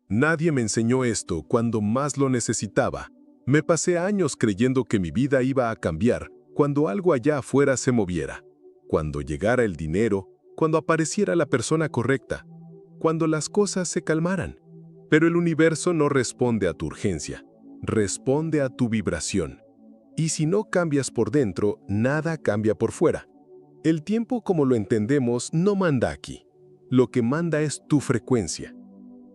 Nadie me enseñó esto cuando más lo necesitaba. Me pasé años creyendo que mi vida iba a cambiar cuando algo allá afuera se moviera, cuando llegara el dinero, cuando apareciera la persona correcta, cuando las cosas se calmaran. Pero el universo no responde a tu urgencia, responde a tu vibración. Y si no cambias por dentro, nada cambia por fuera. El tiempo como lo entendemos no manda aquí. Lo que manda es tu frecuencia.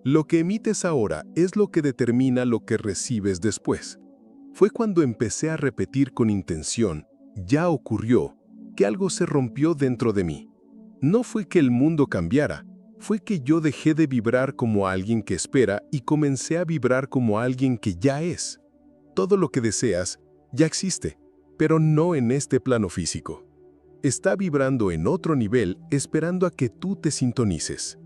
Lo que emites ahora es lo que determina lo que recibes después. Fue cuando empecé a repetir con intención, ya ocurrió, que algo se rompió dentro de mí. No fue que el mundo cambiara, fue que yo dejé de vibrar como alguien que espera y comencé a vibrar como alguien que ya es. Todo lo que deseas ya existe, pero no en este plano físico. Está vibrando en otro nivel esperando a que tú te sintonices.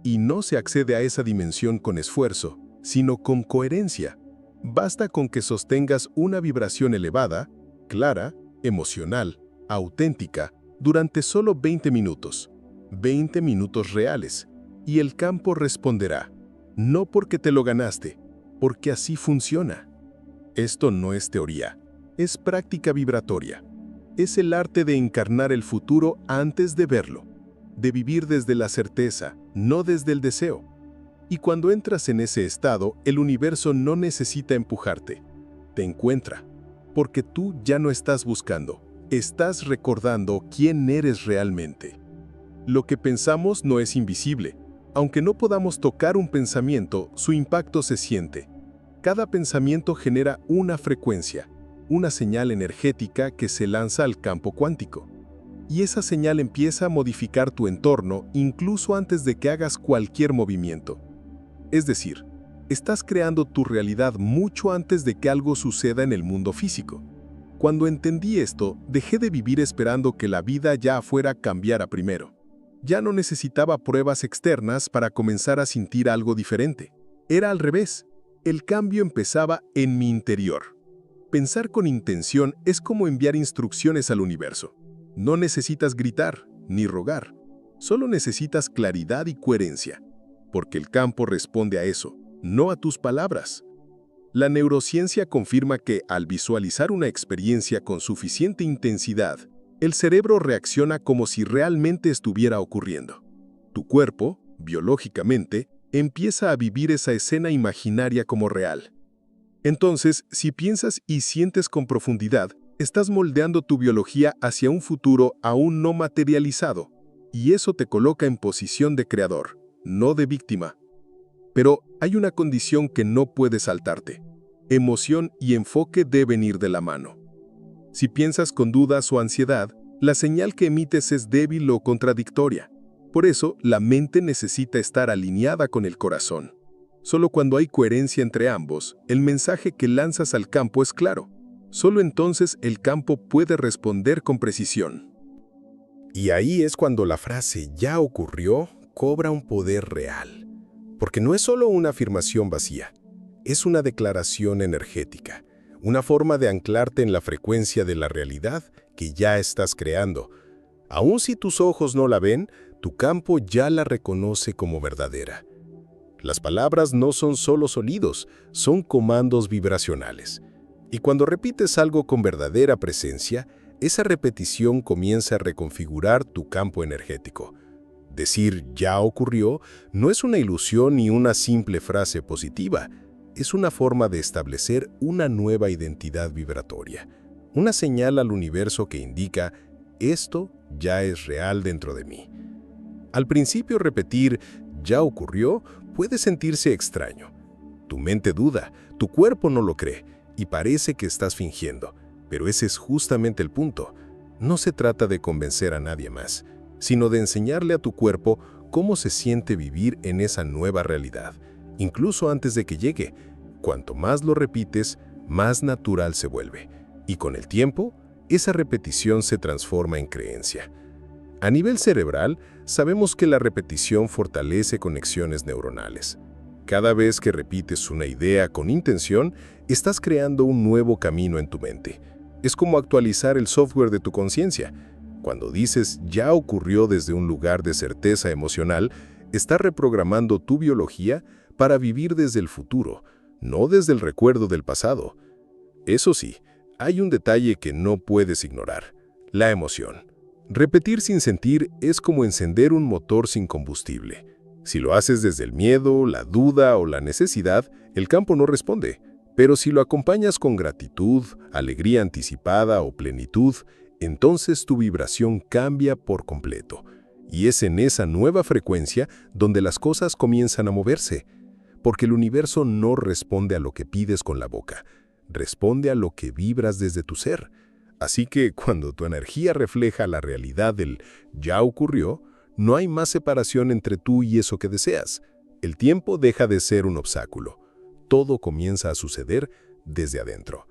Y no se accede a esa dimensión con esfuerzo, sino con coherencia. Basta con que sostengas una vibración elevada, clara, emocional, auténtica, durante solo 20 minutos. 20 minutos reales. Y el campo responderá. No porque te lo ganaste, porque así funciona. Esto no es teoría, es práctica vibratoria. Es el arte de encarnar el futuro antes de verlo, de vivir desde la certeza, no desde el deseo. Y cuando entras en ese estado, el universo no necesita empujarte. Te encuentra, porque tú ya no estás buscando, estás recordando quién eres realmente. Lo que pensamos no es invisible. Aunque no podamos tocar un pensamiento, su impacto se siente. Cada pensamiento genera una frecuencia, una señal energética que se lanza al campo cuántico. Y esa señal empieza a modificar tu entorno incluso antes de que hagas cualquier movimiento. Es decir, estás creando tu realidad mucho antes de que algo suceda en el mundo físico. Cuando entendí esto, dejé de vivir esperando que la vida ya afuera cambiara primero. Ya no necesitaba pruebas externas para comenzar a sentir algo diferente. Era al revés. El cambio empezaba en mi interior. Pensar con intención es como enviar instrucciones al universo. No necesitas gritar ni rogar. Solo necesitas claridad y coherencia. Porque el campo responde a eso, no a tus palabras. La neurociencia confirma que al visualizar una experiencia con suficiente intensidad, el cerebro reacciona como si realmente estuviera ocurriendo. Tu cuerpo, biológicamente, empieza a vivir esa escena imaginaria como real. Entonces, si piensas y sientes con profundidad, estás moldeando tu biología hacia un futuro aún no materializado, y eso te coloca en posición de creador, no de víctima. Pero hay una condición que no puedes saltarte. Emoción y enfoque deben ir de la mano. Si piensas con dudas o ansiedad, la señal que emites es débil o contradictoria. Por eso, la mente necesita estar alineada con el corazón. Solo cuando hay coherencia entre ambos, el mensaje que lanzas al campo es claro. Solo entonces el campo puede responder con precisión. Y ahí es cuando la frase «ya ocurrió» cobra un poder real. Porque no es solo una afirmación vacía, es una declaración energética. Una forma de anclarte en la frecuencia de la realidad que ya estás creando. Aun si tus ojos no la ven, tu campo ya la reconoce como verdadera. Las palabras no son solo sonidos, son comandos vibracionales. Y cuando repites algo con verdadera presencia, esa repetición comienza a reconfigurar tu campo energético. Decir «ya ocurrió» no es una ilusión ni una simple frase positiva. Es una forma de establecer una nueva identidad vibratoria, una señal al universo que indica «esto ya es real dentro de mí». Al principio repetir «ya ocurrió» puede sentirse extraño. Tu mente duda, tu cuerpo no lo cree y parece que estás fingiendo, pero ese es justamente el punto. No se trata de convencer a nadie más, sino de enseñarle a tu cuerpo cómo se siente vivir en esa nueva realidad, incluso antes de que llegue. Cuanto más lo repites, más natural se vuelve. Y con el tiempo, esa repetición se transforma en creencia. A nivel cerebral, sabemos que la repetición fortalece conexiones neuronales. Cada vez que repites una idea con intención, estás creando un nuevo camino en tu mente. Es como actualizar el software de tu conciencia. Cuando dices «ya ocurrió» desde un lugar de certeza emocional, estás reprogramando tu biología para vivir desde el futuro, no desde el recuerdo del pasado. Eso sí, hay un detalle que no puedes ignorar: la emoción. Repetir sin sentir es como encender un motor sin combustible. Si lo haces desde el miedo, la duda o la necesidad, el campo no responde. Pero si lo acompañas con gratitud, alegría anticipada o plenitud, entonces tu vibración cambia por completo. Y es en esa nueva frecuencia donde las cosas comienzan a moverse. Porque el universo no responde a lo que pides con la boca, responde a lo que vibras desde tu ser. Así que cuando tu energía refleja la realidad del ya ocurrió, no hay más separación entre tú y eso que deseas. El tiempo deja de ser un obstáculo. Todo comienza a suceder desde adentro.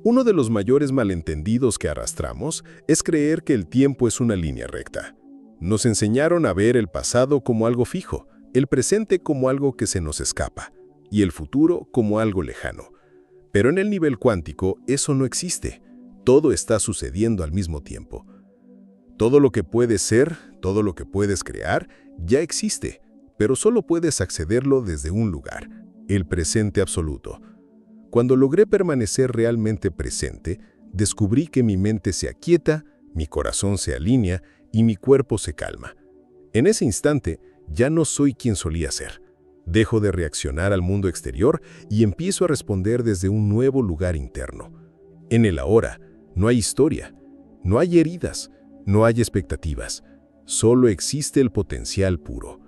Uno de los mayores malentendidos que arrastramos es creer que el tiempo es una línea recta. Nos enseñaron a ver el pasado como algo fijo, el presente como algo que se nos escapa, y el futuro como algo lejano. Pero en el nivel cuántico eso no existe. Todo está sucediendo al mismo tiempo. Todo lo que puedes ser, todo lo que puedes crear, ya existe, pero solo puedes accederlo desde un lugar, el presente absoluto. Cuando logré permanecer realmente presente, descubrí que mi mente se aquieta, mi corazón se alinea y mi cuerpo se calma. En ese instante, ya no soy quien solía ser. Dejo de reaccionar al mundo exterior y empiezo a responder desde un nuevo lugar interno. En el ahora, no hay historia, no hay heridas, no hay expectativas, solo existe el potencial puro.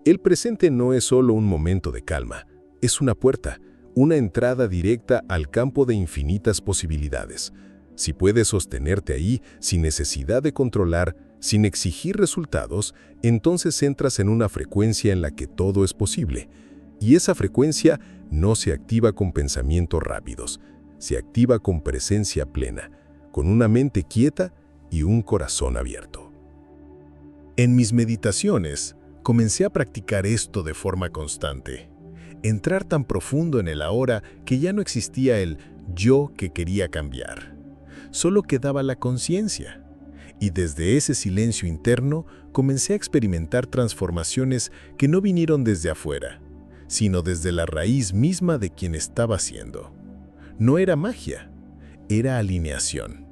El presente no es solo un momento de calma, es una puerta, una entrada directa al campo de infinitas posibilidades. Si puedes sostenerte ahí sin necesidad de controlar, sin exigir resultados, entonces entras en una frecuencia en la que todo es posible. Y esa frecuencia no se activa con pensamientos rápidos, se activa con presencia plena, con una mente quieta y un corazón abierto. En mis meditaciones, comencé a practicar esto de forma constante. Entrar tan profundo en el ahora que ya no existía el yo que quería cambiar. Solo quedaba la conciencia. Y desde ese silencio interno comencé a experimentar transformaciones que no vinieron desde afuera, sino desde la raíz misma de quien estaba siendo. No era magia, era alineación.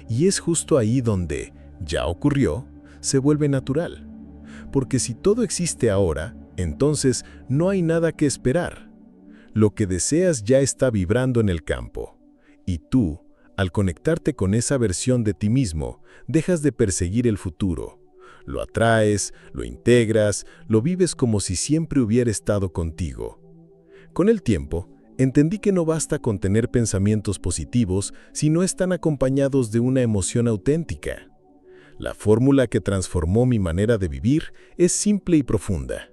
Y es justo ahí donde ya ocurrió, se vuelve natural. Porque si todo existe ahora, entonces no hay nada que esperar. Lo que deseas ya está vibrando en el campo. Y tú, al conectarte con esa versión de ti mismo, dejas de perseguir el futuro. Lo atraes, lo integras, lo vives como si siempre hubiera estado contigo. Con el tiempo, entendí que no basta con tener pensamientos positivos si no están acompañados de una emoción auténtica. La fórmula que transformó mi manera de vivir es simple y profunda.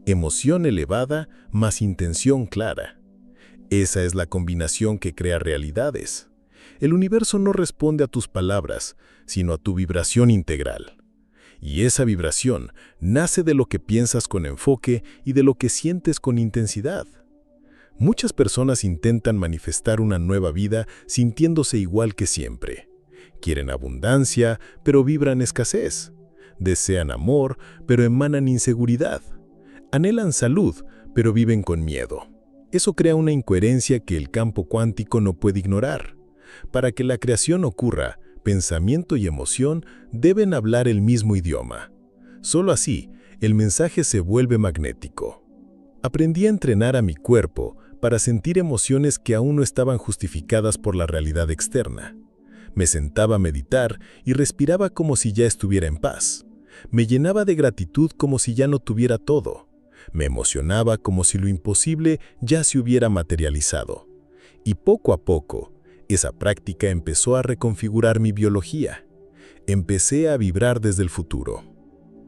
Emoción elevada más intención clara. Esa es la combinación que crea realidades. El universo no responde a tus palabras, sino a tu vibración integral. Y esa vibración nace de lo que piensas con enfoque y de lo que sientes con intensidad. Muchas personas intentan manifestar una nueva vida sintiéndose igual que siempre. Quieren abundancia, pero vibran escasez. Desean amor, pero emanan inseguridad. Anhelan salud, pero viven con miedo. Eso crea una incoherencia que el campo cuántico no puede ignorar. Para que la creación ocurra, pensamiento y emoción deben hablar el mismo idioma. Solo así, el mensaje se vuelve magnético. Aprendí a entrenar a mi cuerpo para sentir emociones que aún no estaban justificadas por la realidad externa. Me sentaba a meditar y respiraba como si ya estuviera en paz. Me llenaba de gratitud como si ya no tuviera todo. Me emocionaba como si lo imposible ya se hubiera materializado. Y poco a poco, esa práctica empezó a reconfigurar mi biología. Empecé a vibrar desde el futuro.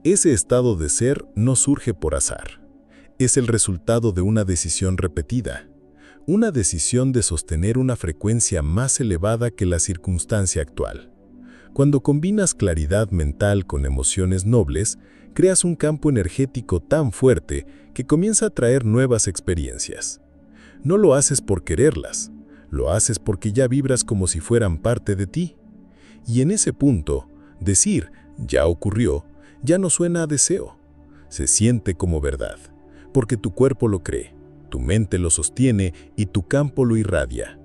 Ese estado de ser no surge por azar. Es el resultado de una decisión repetida. Una decisión de sostener una frecuencia más elevada que la circunstancia actual. Cuando combinas claridad mental con emociones nobles, creas un campo energético tan fuerte que comienza a traer nuevas experiencias. No lo haces por quererlas, lo haces porque ya vibras como si fueran parte de ti. Y en ese punto, decir, ya ocurrió, ya no suena a deseo. Se siente como verdad, porque tu cuerpo lo cree, tu mente lo sostiene y tu campo lo irradia.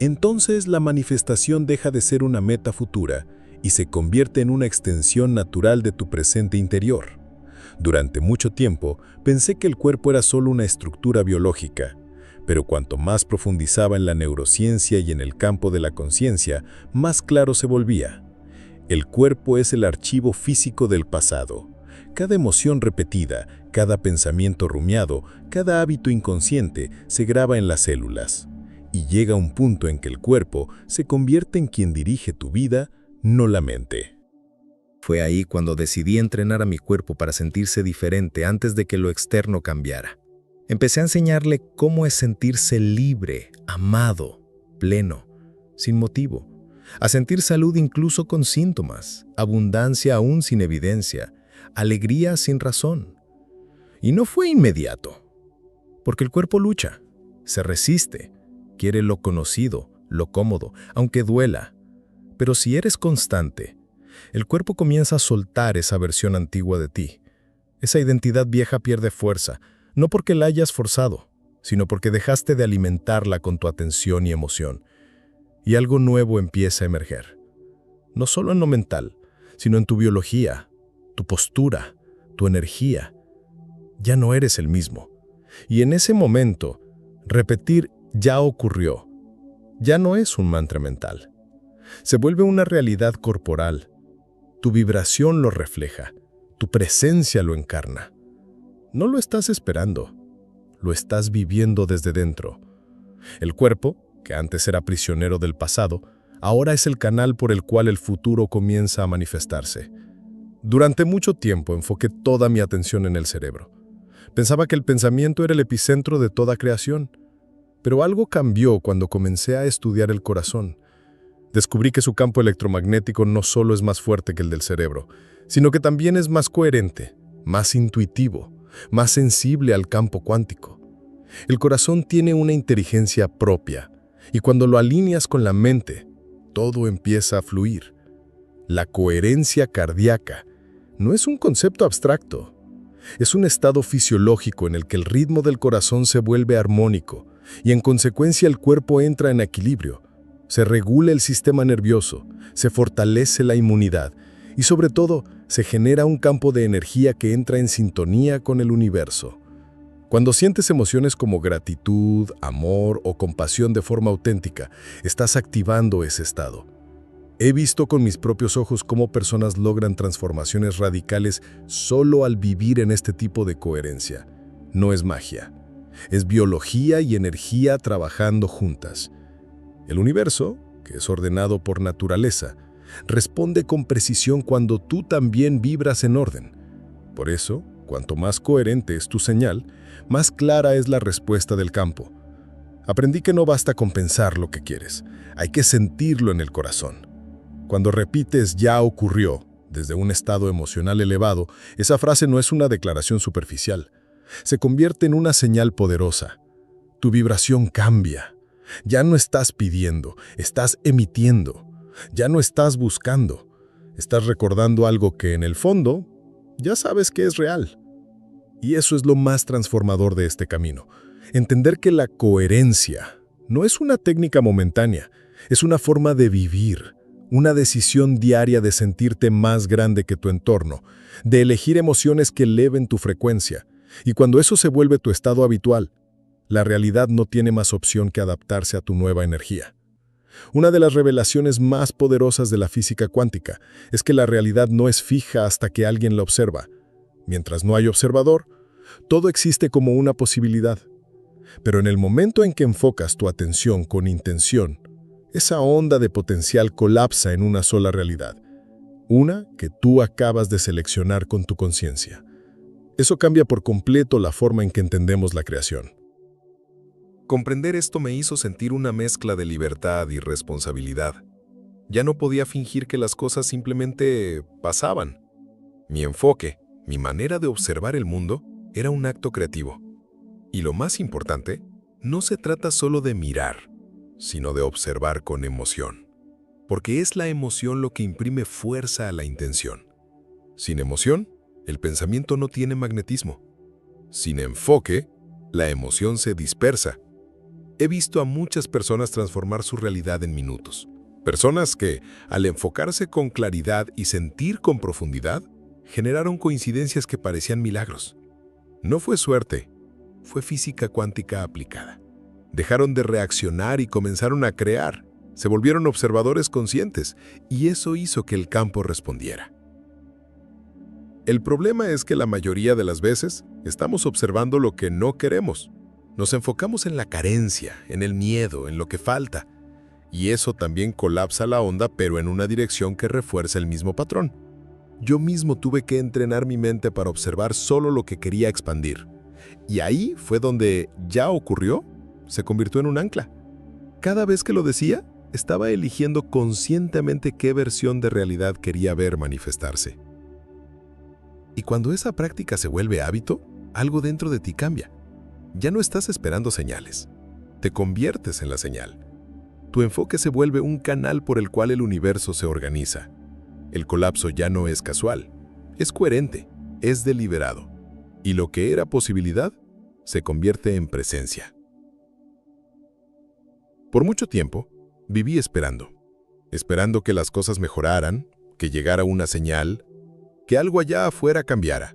Entonces la manifestación deja de ser una meta futura y se convierte en una extensión natural de tu presente interior. Durante mucho tiempo pensé que el cuerpo era solo una estructura biológica, pero cuanto más profundizaba en la neurociencia y en el campo de la conciencia, más claro se volvía. El cuerpo es el archivo físico del pasado. Cada emoción repetida, cada pensamiento rumiado, cada hábito inconsciente se graba en las células. Y llega un punto en que el cuerpo se convierte en quien dirige tu vida, no la mente. Fue ahí cuando decidí entrenar a mi cuerpo para sentirse diferente antes de que lo externo cambiara. Empecé a enseñarle cómo es sentirse libre, amado, pleno, sin motivo. A sentir salud incluso con síntomas, abundancia aún sin evidencia, alegría sin razón. Y no fue inmediato, porque el cuerpo lucha, se resiste, quiere lo conocido, lo cómodo, aunque duela. Pero si eres constante, el cuerpo comienza a soltar esa versión antigua de ti. Esa identidad vieja pierde fuerza, no porque la hayas forzado, sino porque dejaste de alimentarla con tu atención y emoción. Y algo nuevo empieza a emerger. No solo en lo mental, sino en tu biología, tu postura, tu energía. Ya no eres el mismo. Y en ese momento, repetir "ya ocurrió" ya no es un mantra mental. Se vuelve una realidad corporal. Tu vibración lo refleja, tu presencia lo encarna. No lo estás esperando, lo estás viviendo desde dentro. El cuerpo, que antes era prisionero del pasado, ahora es el canal por el cual el futuro comienza a manifestarse. Durante mucho tiempo enfoqué toda mi atención en el cerebro. Pensaba que el pensamiento era el epicentro de toda creación, pero algo cambió cuando comencé a estudiar el corazón. Descubrí que su campo electromagnético no solo es más fuerte que el del cerebro, sino que también es más coherente, más intuitivo, más sensible al campo cuántico. El corazón tiene una inteligencia propia, y cuando lo alineas con la mente, todo empieza a fluir. La coherencia cardíaca no es un concepto abstracto, es un estado fisiológico en el que el ritmo del corazón se vuelve armónico y en consecuencia el cuerpo entra en equilibrio. Se regula el sistema nervioso, se fortalece la inmunidad y sobre todo se genera un campo de energía que entra en sintonía con el universo. Cuando sientes emociones como gratitud, amor o compasión de forma auténtica, estás activando ese estado. He visto con mis propios ojos cómo personas logran transformaciones radicales solo al vivir en este tipo de coherencia. No es magia, es biología y energía trabajando juntas. El universo, que es ordenado por naturaleza, responde con precisión cuando tú también vibras en orden. Por eso, cuanto más coherente es tu señal, más clara es la respuesta del campo. Aprendí que no basta con pensar lo que quieres, hay que sentirlo en el corazón. Cuando repites "ya ocurrió" desde un estado emocional elevado, esa frase no es una declaración superficial. Se convierte en una señal poderosa. Tu vibración cambia. Ya no estás pidiendo, estás emitiendo. Ya no estás buscando. Estás recordando algo que, en el fondo, ya sabes que es real. Y eso es lo más transformador de este camino. Entender que la coherencia no es una técnica momentánea, es una forma de vivir, una decisión diaria de sentirte más grande que tu entorno, de elegir emociones que eleven tu frecuencia. Y cuando eso se vuelve tu estado habitual, la realidad no tiene más opción que adaptarse a tu nueva energía. Una de las revelaciones más poderosas de la física cuántica es que la realidad no es fija hasta que alguien la observa. Mientras no hay observador, todo existe como una posibilidad. Pero en el momento en que enfocas tu atención con intención, esa onda de potencial colapsa en una sola realidad, una que tú acabas de seleccionar con tu conciencia. Eso cambia por completo la forma en que entendemos la creación. Comprender esto me hizo sentir una mezcla de libertad y responsabilidad. Ya no podía fingir que las cosas simplemente pasaban. Mi enfoque, mi manera de observar el mundo, era un acto creativo. Y lo más importante, no se trata solo de mirar, sino de observar con emoción. Porque es la emoción lo que imprime fuerza a la intención. Sin emoción, El pensamiento no tiene magnetismo. Sin enfoque, la emoción se dispersa. He visto a muchas personas transformar su realidad en minutos. Personas que, al enfocarse con claridad y sentir con profundidad, generaron coincidencias que parecían milagros. No fue suerte, fue física cuántica aplicada. Dejaron de reaccionar y comenzaron a crear. Se volvieron observadores conscientes y eso hizo que el campo respondiera. El problema es que la mayoría de las veces estamos observando lo que no queremos. Nos enfocamos en la carencia, en el miedo, en lo que falta. Y eso también colapsa la onda, pero en una dirección que refuerza el mismo patrón. Yo mismo tuve que entrenar mi mente para observar solo lo que quería expandir. Y ahí fue donde ya ocurrió, se convirtió en un ancla. Cada vez que lo decía, estaba eligiendo conscientemente qué versión de realidad quería ver manifestarse. Y cuando esa práctica se vuelve hábito, algo dentro de ti cambia. Ya no estás esperando señales. Te conviertes en la señal. Tu enfoque se vuelve un canal por el cual el universo se organiza. El colapso ya no es casual, es coherente, es deliberado. Y lo que era posibilidad se convierte en presencia. Por mucho tiempo, viví esperando que las cosas mejoraran, que llegara una señal, que algo allá afuera cambiara.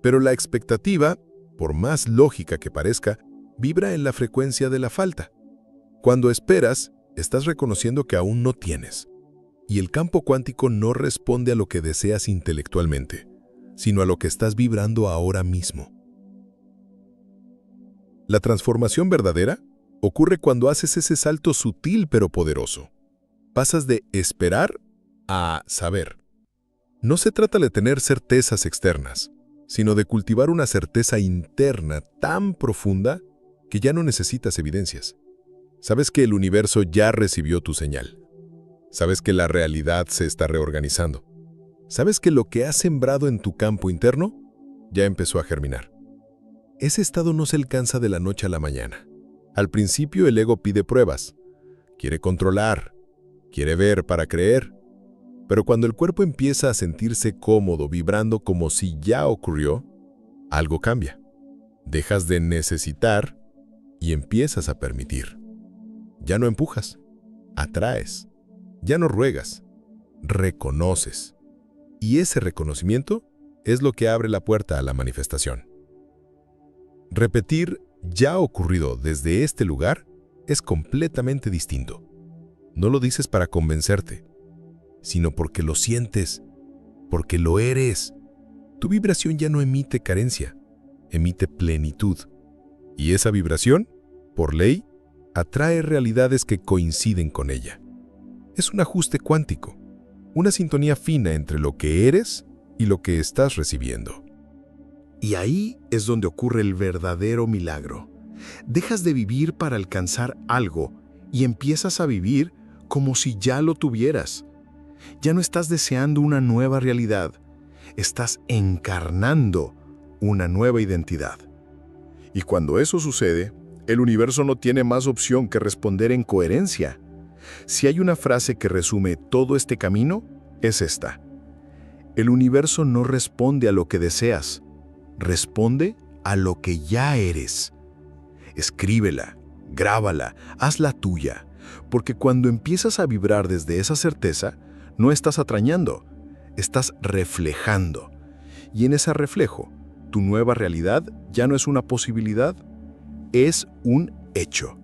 Pero la expectativa, por más lógica que parezca, vibra en la frecuencia de la falta. Cuando esperas, estás reconociendo que aún no tienes. Y el campo cuántico no responde a lo que deseas intelectualmente, sino a lo que estás vibrando ahora mismo. La transformación verdadera ocurre cuando haces ese salto sutil pero poderoso. Pasas de esperar a saber. No se trata de tener certezas externas, sino de cultivar una certeza interna tan profunda que ya no necesitas evidencias. Sabes que el universo ya recibió tu señal. Sabes que la realidad se está reorganizando. Sabes que lo que has sembrado en tu campo interno ya empezó a germinar. Ese estado no se alcanza de la noche a la mañana. Al principio el ego pide pruebas. Quiere controlar, quiere ver para creer. Pero cuando el cuerpo empieza a sentirse cómodo, vibrando como si ya ocurrió, algo cambia. Dejas de necesitar y empiezas a permitir. Ya no empujas, atraes. Ya no ruegas, reconoces. Y ese reconocimiento es lo que abre la puerta a la manifestación. Repetir ya ocurrido desde este lugar es completamente distinto. No lo dices para convencerte, sino porque lo sientes, porque lo eres. Tu vibración ya no emite carencia, emite plenitud. Y esa vibración, por ley, atrae realidades que coinciden con ella. Es un ajuste cuántico, una sintonía fina entre lo que eres y lo que estás recibiendo. Y ahí es donde ocurre el verdadero milagro. Dejas de vivir para alcanzar algo y empiezas a vivir como si ya lo tuvieras. Ya no estás deseando una nueva realidad, estás encarnando una nueva identidad. Y cuando eso sucede, el universo no tiene más opción que responder en coherencia. Si hay una frase que resume todo este camino, es esta. El universo no responde a lo que deseas, responde a lo que ya eres. Escríbela, grábala, hazla tuya, porque cuando empiezas a vibrar desde esa certeza, no estás atrañando, estás reflejando. Y en ese reflejo, tu nueva realidad ya no es una posibilidad, es un hecho.